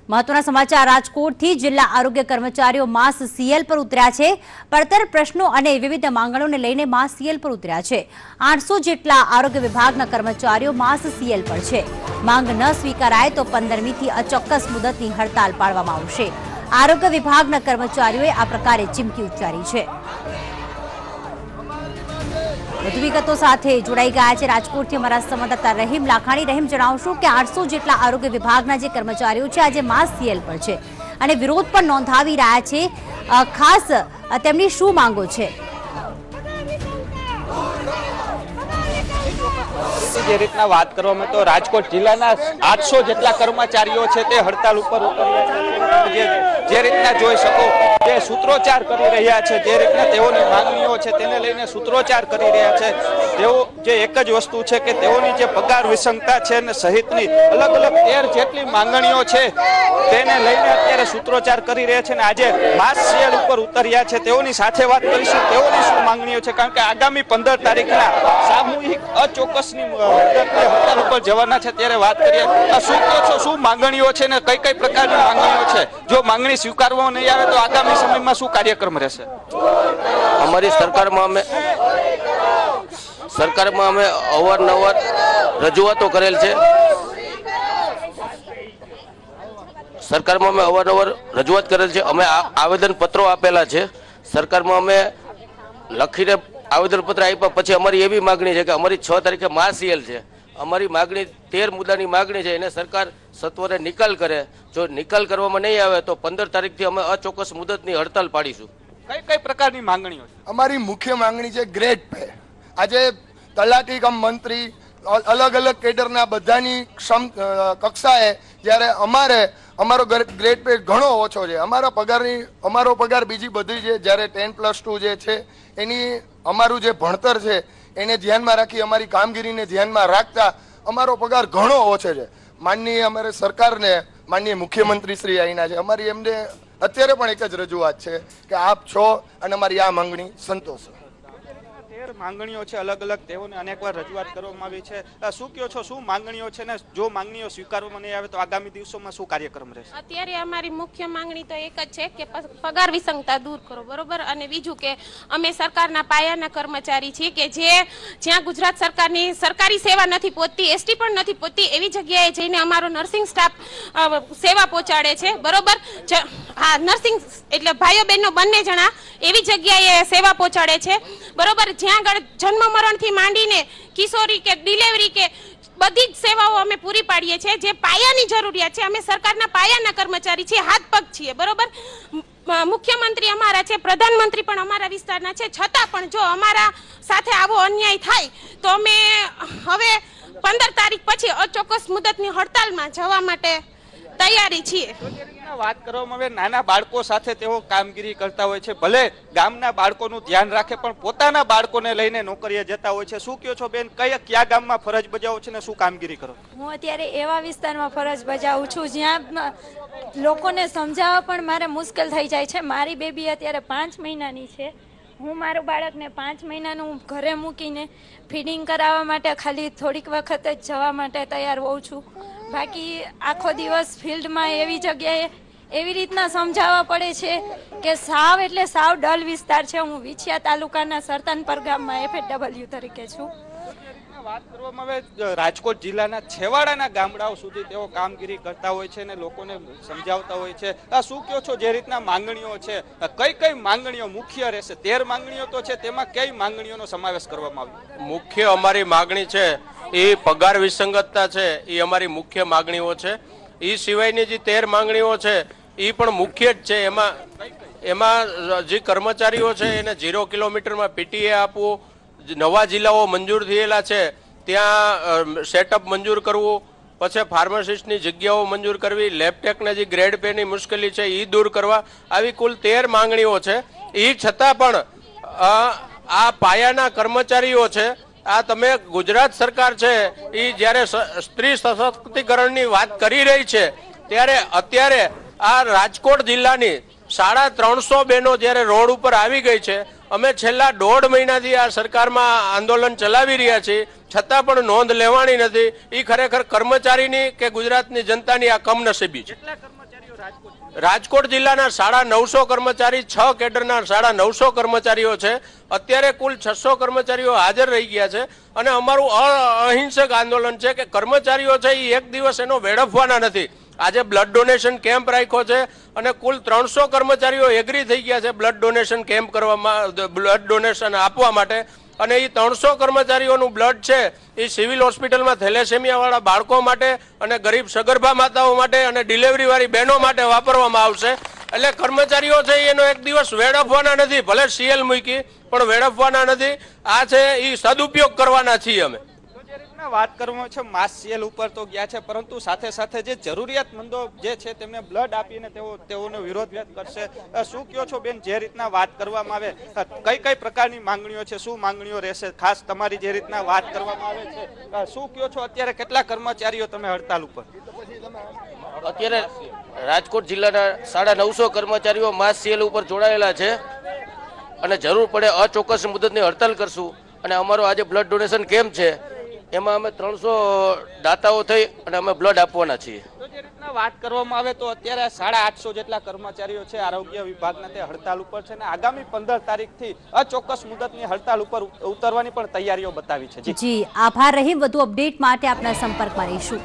महत्वना समाचार राजकोटथी जिल्ला आरोग्य कर्मचारीओ मास सीएल पर उतर्या छे। પડતર પ્રશ્નો અને વિવિધ માંગણીઓને લઈને માસ સીએલ પર ઉતર્યા છે। 800 જેટલા આરોગ્ય વિભાગના કર્મચારીઓ માસ સીએલ પર છે। માંગ ન સ્વીકારાય તો 15મી થી અચોક્કસ મુદતની હડતાલ પાડવામાં આવશે। આરોગ્ય વિભાગના કર્મચારીઓએ આ પ્રકારે ચીમકી ઉચ્ચારી છે। વધુ વિગતો સાથે જોડાઈ ગયા છે રાજકોટથી અમારા સંવાદદાતા રહીમ લાખાણી। રહીમ, જણાવશો કે 800 જેટલા આરોગ્ય વિભાગના જે કર્મચારીઓ છે આજે માસ સીએલ પર છે અને વિરોધ પણ નોંધાવી રહ્યા છે। ખાસ તેમની શું માંગો છે? જે રીતના વાત કરવામાં તો રાજકોટ જિલ્લાના 800 જેટલા કર્મચારીઓ છે તે હડતાલ ઉપર ઉતર્યા છે। જે રીતના જોઈ શકો તે સૂત્રોચ્ચાર કરી રહ્યા છે। જે રીતના તેઓની માંગણીઓ છે તેને લઈને સૂત્રોચ્ચાર કરી રહ્યા છે। તેઓ જે એક જ વસ્તુ છે કે તેઓની જે પગાર વિસંગતા છે અને સહિતની અલગ અલગ 13 જેટલી માંગણીઓ છે તેને લઈને અત્યારે સૂત્રોચ્ચાર કરી રહ્યા છે અને આજે માસ સીએલ ઉપર ઉતર્યા છે। તેઓની સાથે વાત કરીશું તેઓની શું માંગણીઓ છે, કારણ કે આગામી 15 તારીખના સામૂહિક અચોક્કસની હડતાલ ઉપર જવાના છે। ત્યારે વાત કરીએ શું કહો છો, શું માંગણીઓ છે ને કઈ કઈ પ્રકારની માંગણીઓ છે? જો માંગણી સ્વીકારવામાં નહીં આવે તો આગામી સમયમાં શું કાર્યક્રમ રહેશે? અમારી સરકારમાં અમે અવારનવાર રજૂઆતો કરેલ છે। સરકારમાં અમે અવારનવાર રજૂઆત કરેલ છે। અમે આવેદન પત્રો આપેલા છે। સરકારમાં અમે લખીને આવેદનપત્ર આપ્યા પછી અમારી એવી માગણી છે કે અમારી 6 તારીખે માસ સીએલ છે। અમારી માગણી 13 મુદ્દાની માગણી છે, એને સરકાર સત્વરે નિકાલ કરે। જો નિકાલ કરવામાં નહીં આવે તો 15 તારીખથી અમે અચોક્કસ મુદતની હડતાલ પાડીશું। કઈ કઈ પ્રકારની માંગણીઓ છે? અમારી મુખ્ય માંગણી છે ગ્રેડ પે। આજે તલાટી કમ મંત્રી અલગ અલગ કેડરના બધાની કક્ષાએ જ્યારે અમારો ગ્રેડ પે ઘણો ઓછો છે। અમારો પગાર બીજી બધી છે, જ્યારે 10+2 જે છે એની અમારું જે ભણતર છે એને ધ્યાનમાં રાખી અમારી કામગીરીને ધ્યાનમાં રાખતા અમારો પગાર ઘણો ઓછો છે। માનનીય અમારે સરકારને માનનીય મુખ્યમંત્રી શ્રી આઈના છે, અમારી એમને અત્યારે પણ એક જ રજૂઆત છે કે આપ છો અને અમારી આ માંગણી સંતોષો। માંગણીઓ છે અલગ અલગ, તેઓને અનેકવાર રજૂઆત કરવામાં આવી છે। શું કહો છો, શું માંગણીઓ છે ને જો માંગણીઓ સ્વીકારવામાં નહીં આવે તો આગામી દિવસોમાં શું કાર્યક્રમ રહેશે? અત્યારે અમારી મુખ્ય માંગણી તો એક જ છે કે પગાર વિસંગતા દૂર કરો, બરોબર। અને બીજું કે અમે સરકારના પાયાના કર્મચારી છીએ કે જ્યાં ગુજરાત સરકારની સરકારી સેવા નથી પહોંચતી, એસટી પણ નથી પહોંચતી, એવી જગ્યાએ જઈને અમારો નર્સિંગ સ્ટાફ સેવા પહોંચાડે છે, બરોબર। હા, નર્સિંગ એટલે ભાઈઓ બહેનો બંને જણા એવી જગ્યાએ સેવા પહોંચાડે છે, બરોબર। જ્યાં આગળ જન્મ મરણથી માંડીને કિશોરી કે ડિલિવરી કે બધી જ સેવાઓ અમે પૂરી પાડીએ છીએ। જે પાયાની જરૂરિયાત છે, અમે સરકારના પાયાના કર્મચારી છીએ, હાથ પગ છીએ, બરોબર। મુખ્યમંત્રી અમારા છે, પ્રધાનમંત્રી પણ અમારા વિસ્તારના છે, છતાં પણ જો અમારા સાથે આવો અન્યાય થાય તો અમે હવે 15 તારીખ પછી અચોક્કસ મુદતની હડતાલમાં જવા માટે તૈયારી છીએ। વાત કરવામાં આવે નાના બાળકો સાથે તેઓ કામગીરી કરતા હોય છે, ભલે ગામના બાળકોનું ધ્યાન રાખે પણ પોતાના બાળકોને લઈને નોકરીએ જતા હોય છે। શું કહો છો બેન, કયા ગામમાં ફરજ બજાવો છો ને શું કામગીરી કરો? હું અત્યારે એવા વિસ્તારમાં ફરજ બજાવું છું જ્યાં લોકોને સમજાવવા પણ મારે મુશ્કેલ થઈ જાય છે। મારી બેબી અત્યારે 5 મહિનાની છે। હું મારું બાળકને 5 મહિનાનું ઘરે મૂકીને ફીડિંગ કરાવવા માટે ખાલી થોડીક વખત જ જવા માટે તૈયાર હોઉં છું। બાકી આખો દિવસ ફિલ્ડમાં એવી જગ્યાએ એવી રીતના સમજાવવા પડે છે કે સાવ એટલે સાવ ડલ વિસ્તાર છે। હું વિછિયા તાલુકાના સરતાનપર ગામમાં FW તરીકે છું। વાત કરવામાં આવે રાજકોટ જિલ્લાના છેવાડાના ગામડાઓ સુધી તેઓ કામગીરી કરતા હોય છે અને લોકોને સમજાવતા હોય છે। શું કહો છો, જે રીતના માંગણીઓ છે કઈ કઈ માંગણીઓ મુખ્ય રહેશે? 13 માંગણીઓ તો છે, તેમાં કઈ માંગણીઓનો સમાવેશ કરવામાં આવ્યો? મુખ્ય અમારી માંગણી છે એ પગાર વિસંગતતા છે, એ અમારી મુખ્ય માંગણીઓ છે। એ સિવાયની જે 13 માંગણીઓ છે એ પણ મુખ્ય જ છે। એમાં જે કર્મચારીઓ છે એને 0 કિલોમીટરમાં પીટીએ આપવું, નવા જિલ્લાઓ મંજૂર થયેલા છે ત્યાં સેટઅપ મંજૂર કરવું, પછી ફાર્માસિસ્ટની જગ્યાઓ મંજૂર કરવી, લેબટેકના જે ગ્રેડ પેની મુશ્કેલી છે એ દૂર કરવા, આવી કુલ 13 માંગણીઓ છે। એ છતાં પણ આ પાયાના કર્મચારીઓ છે, આ તમે ગુજરાત સરકાર છે એ જ્યારે સ્ત્રી સશક્તિકરણની વાત કરી રહી છે ત્યારે અત્યારે આ રાજકોટ જિલ્લાની 350 બહેનો જ્યારે રોડ ઉપર આવી ગઈ છે। અમે છેલ્લા 1.5 મહિનાથી આ સરકારમાં આંદોલન ચલાવી રહ્યા છીએ, છતાં પણ નોંધ લેવાની નથી। એ ખરેખર કર્મચારીની કે ગુજરાતની જનતાની આ કમનસીબી છે। રાજકોટ જિલ્લાના 950 કર્મચારી 6 કેડરના 950 કર્મચારીઓ છે. અત્યારે કુલ 600 કર્મચારીઓ હાજર રહી ગયા છે અને અમારું અહિંસક આંદોલન છે કે કર્મચારીઓ છે એ એક દિવસ એનો વેડફવાના નથી. આજે બ્લડ ડોનેશન કેમ્પ રાખ્યો છે અને કુલ 300 કર્મચારીઓ એગ્રી થઈ ગયા છે બ્લડ ડોનેશન કેમ્પ કરવામાં, બ્લડ ડોનેશન આપવા માટે. અને એ 300 કર્મચારીઓનું બ્લડ છે એ સિવિલ હોસ્પિટલમાં થેલેસેમિયા વાળા બાળકો માટે અને ગરીબ સગર્ભા માતાઓ માટે અને ડિલિવરી વાળી બહેનો માટે વાપરવામાં આવશે. એટલે કર્મચારીઓ છે એનો એક દિવસ વેડફવાના નથી. ભલે સીએલ મૂકી પણ વેડફવાના નથી. આ છે એ સદુપયોગ કરવાના છીએ અમે. વાત કરવામાં છે માસ સીએલ ઉપર તો ગયા છે, પરંતુ સાથે સાથે જે જરૂરિયાતમંદો જે છે તેમને બ્લડ આપીને તેઓનો વિરોધ વ્યક્ત કરશે. શું કહો છો બેન, જે રીતના વાત કરવામાં આવે કઈ કઈ પ્રકારની માંગણીઓ છે, શું માંગણીઓ રહેશે? ખાસ તમારી જે રીતના વાત કરવામાં આવે છે, શું કહો છો? અત્યારે કેટલા કર્મચારીઓ તમે હડતાલ ઉપર? અત્યારે રાજકોટ જિલ્લાના 950 કર્મચારીઓ માસ સીએલ ઉપર જોડાયેલા છે અને જરૂર પડે અચોક્કસ મુદતની હડતાલ કરશું. અને અમારો આજે બ્લડ ડોનેશન કેમ્પ છે એમાં અમે 300 દાતાઓ થઈ અને અમે બ્લડ આપવાના છીએ. તો જે રીતના વાત કરવામાં આવે તો અત્યારે 850 જેટલા કર્મચારીઓ છે આરોગ્ય વિભાગના તે હડતાલ ઉપર છે અને આગામી 15 તારીખથી અચોક્કસ મુદતની હડતાલ ઉપર ઉતરવાની પણ તૈયારીઓ બતાવી છે. જી આભાર રહીમ. વધુ અપડેટ માટે આપના સંપર્કમાં રહીશું.